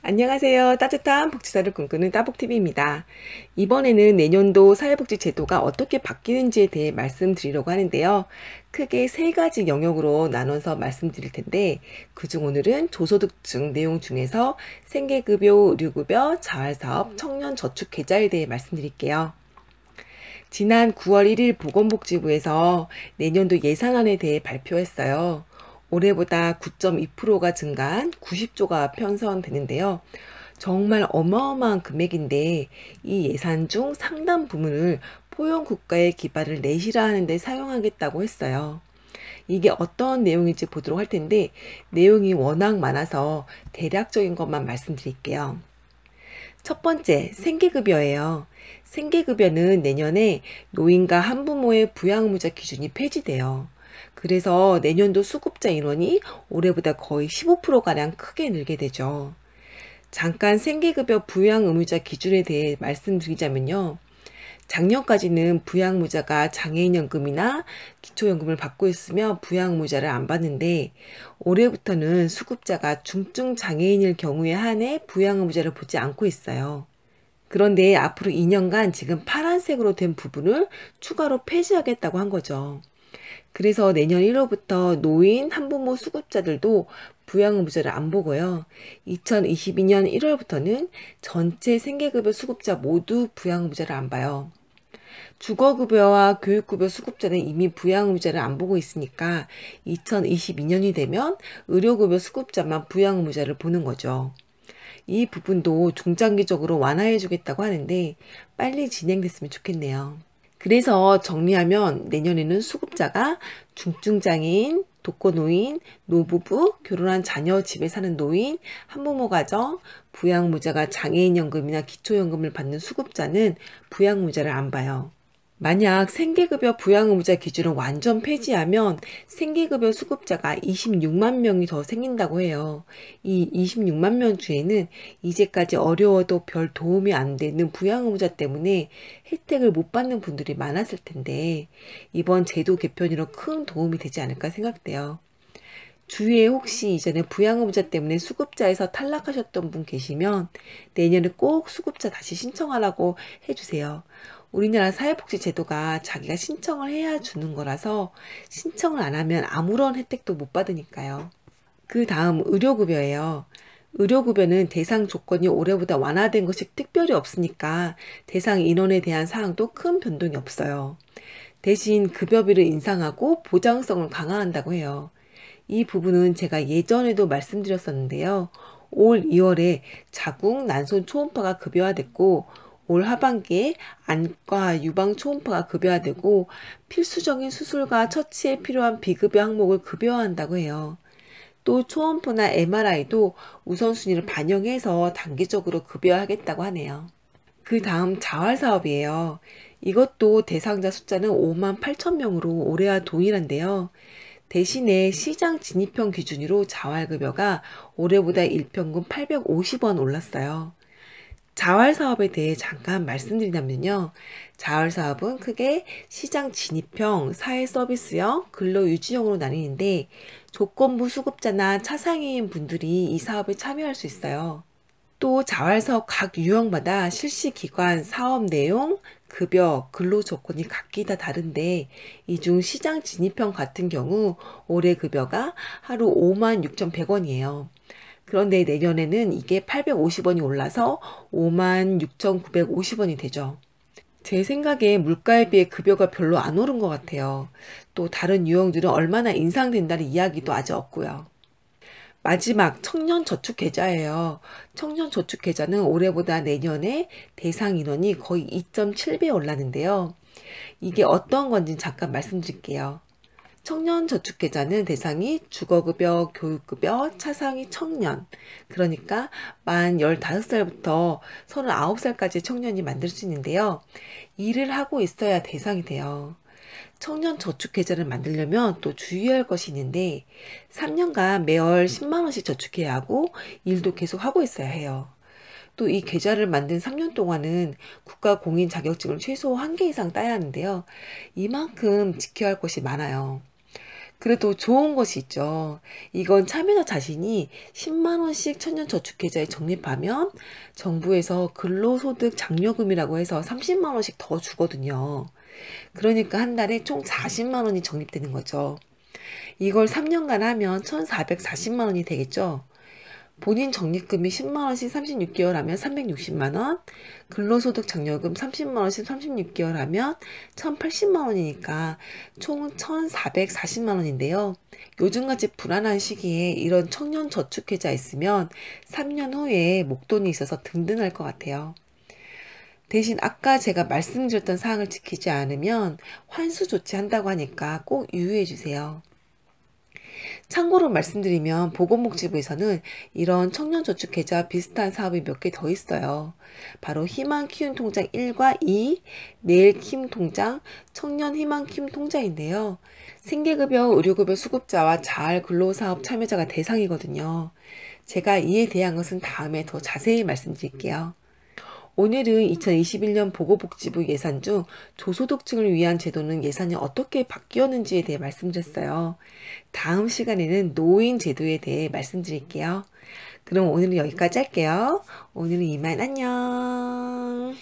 안녕하세요. 따뜻한 복지사를 꿈꾸는 따복TV입니다. 이번에는 내년도 사회복지 제도가 어떻게 바뀌는지에 대해 말씀드리려고 하는데요. 크게 세 가지 영역으로 나눠서 말씀드릴 텐데, 그중 오늘은 조소득증 내용 중에서 생계급여, 의료급여, 자활사업, 청년저축계좌에 대해 말씀드릴게요. 지난 9월 1일 보건복지부에서 내년도 예산안에 대해 발표했어요. 올해보다 9.2%가 증가한 90조가 편성되는데요. 정말 어마어마한 금액인데 이 예산 중 상당 부분을 포용국가의 기반을 내실화하는 데 사용하겠다고 했어요. 이게 어떤 내용인지 보도록 할 텐데 내용이 워낙 많아서 대략적인 것만 말씀드릴게요. 첫 번째, 생계급여예요. 생계급여는 내년에 노인과 한부모의 부양의무자 기준이 폐지돼요. 그래서 내년도 수급자 인원이 올해보다 거의 15%가량 크게 늘게 되죠. 잠깐 생계급여 부양의무자 기준에 대해 말씀드리자면요. 작년까지는 부양의무자가 장애인연금이나 기초연금을 받고 있으며 부양의무자를 안 받는데 올해부터는 수급자가 중증 장애인일 경우에 한해 부양의무자를 보지 않고 있어요. 그런데 앞으로 2년간 지금 파란색으로 된 부분을 추가로 폐지하겠다고 한 거죠. 그래서 내년 1월부터 노인, 한부모 수급자들도 부양의무자를 안 보고요. 2022년 1월부터는 전체 생계급여 수급자 모두 부양의무자를 안 봐요. 주거급여와 교육급여 수급자는 이미 부양의무자를 안 보고 있으니까 2022년이 되면 의료급여 수급자만 부양의무자를 보는 거죠. 이 부분도 중장기적으로 완화해 주겠다고 하는데 빨리 진행됐으면 좋겠네요. 그래서 정리하면 내년에는 수급자가 중증장애인, 독거노인, 노부부, 결혼한 자녀 집에 사는 노인, 한부모 가정, 부양의무자가 장애인연금이나 기초연금을 받는 수급자는 부양의무자를 안 봐요. 만약 생계급여 부양의무자 기준을 완전 폐지하면 생계급여 수급자가 26만 명이 더 생긴다고 해요. 이 26만 명 중에는 이제까지 어려워도 별 도움이 안 되는 부양의무자 때문에 혜택을 못 받는 분들이 많았을 텐데 이번 제도 개편으로 큰 도움이 되지 않을까 생각돼요. 주위에 혹시 이전에 부양의무자 때문에 수급자에서 탈락하셨던 분 계시면 내년에 꼭 수급자 다시 신청하라고 해주세요. 우리나라 사회복지 제도가 자기가 신청을 해야 주는 거라서 신청을 안 하면 아무런 혜택도 못 받으니까요. 그 다음 의료급여예요. 의료급여는 대상 조건이 올해보다 완화된 것이 특별히 없으니까 대상 인원에 대한 사항도 큰 변동이 없어요. 대신 급여비를 인상하고 보장성을 강화한다고 해요. 이 부분은 제가 예전에도 말씀드렸었는데요. 올 2월에 자궁, 난소 초음파가 급여화됐고 올 하반기에 안과, 유방 초음파가 급여화되고 필수적인 수술과 처치에 필요한 비급여 항목을 급여화한다고 해요. 또 초음파나 MRI도 우선순위를 반영해서 단기적으로 급여하겠다고 하네요. 그 다음 자활사업이에요. 이것도 대상자 숫자는 5만 8천 명으로 올해와 동일한데요. 대신에 시장 진입형 기준으로 자활급여가 올해보다 일평균 850원 올랐어요. 자활사업에 대해 잠깐 말씀드리자면요. 자활사업은 크게 시장 진입형, 사회서비스형, 근로유지형으로 나뉘는데 조건부 수급자나 차상위인 분들이 이 사업에 참여할 수 있어요. 또 자활사업 각 유형마다 실시기관, 사업 내용, 급여, 근로조건이 각기 다 다른데 이 중 시장 진입형 같은 경우 올해 급여가 하루 56,100원이에요. 그런데 내년에는 이게 850원이 올라서 56,950원이 되죠. 제 생각에 물가에 비해 급여가 별로 안 오른 것 같아요. 또 다른 유형들은 얼마나 인상된다는 이야기도 아직 없고요. 마지막 청년저축계좌예요. 청년저축계좌는 올해보다 내년에 대상 인원이 거의 2.7배 올랐는데요. 이게 어떤 건지 잠깐 말씀드릴게요. 청년저축계좌는 대상이 주거급여, 교육급여, 차상위 청년, 그러니까 만 15살부터 39살까지 청년이 만들 수 있는데요. 일을 하고 있어야 대상이 돼요. 청년저축계좌를 만들려면 또 주의할 것이 있는데 3년간 매월 10만원씩 저축해야 하고 일도 계속 하고 있어야 해요. 또 이 계좌를 만든 3년 동안은 국가 공인 자격증을 최소 1개 이상 따야 하는데요. 이만큼 지켜야 할 것이 많아요. 그래도 좋은 것이 있죠. 이건 참여자 자신이 10만 원씩 청년저축계좌에 적립하면 정부에서 근로소득 장려금이라고 해서 30만 원씩 더 주거든요. 그러니까 한 달에 총 40만 원이 적립되는 거죠. 이걸 3년간 하면 1,440만 원이 되겠죠. 본인 적립금이 10만 원씩 36개월 하면 360만 원, 근로소득 장려금 30만 원씩 36개월 하면 1,080만 원이니까 총 1,440만 원인데요. 요즘같이 불안한 시기에 이런 청년 저축계좌 있으면 3년 후에 목돈이 있어서 든든할 것 같아요. 대신 아까 제가 말씀드렸던 사항을 지키지 않으면 환수 조치한다고 하니까 꼭 유의해 주세요. 참고로 말씀드리면 보건복지부에서는 이런 청년저축계좌 비슷한 사업이 몇 개 더 있어요. 바로 희망키움통장 1과 2, 내일키움통장, 청년희망키움통장인데요. 생계급여, 의료급여 수급자와 자활근로사업 참여자가 대상이거든요. 제가 이에 대한 것은 다음에 더 자세히 말씀드릴게요. 오늘은 2021년 보건복지부 예산 중 저소득층을 위한 제도는 예산이 어떻게 바뀌었는지에 대해 말씀드렸어요. 다음 시간에는 노인 제도에 대해 말씀드릴게요. 그럼 오늘은 여기까지 할게요. 오늘은 이만 안녕.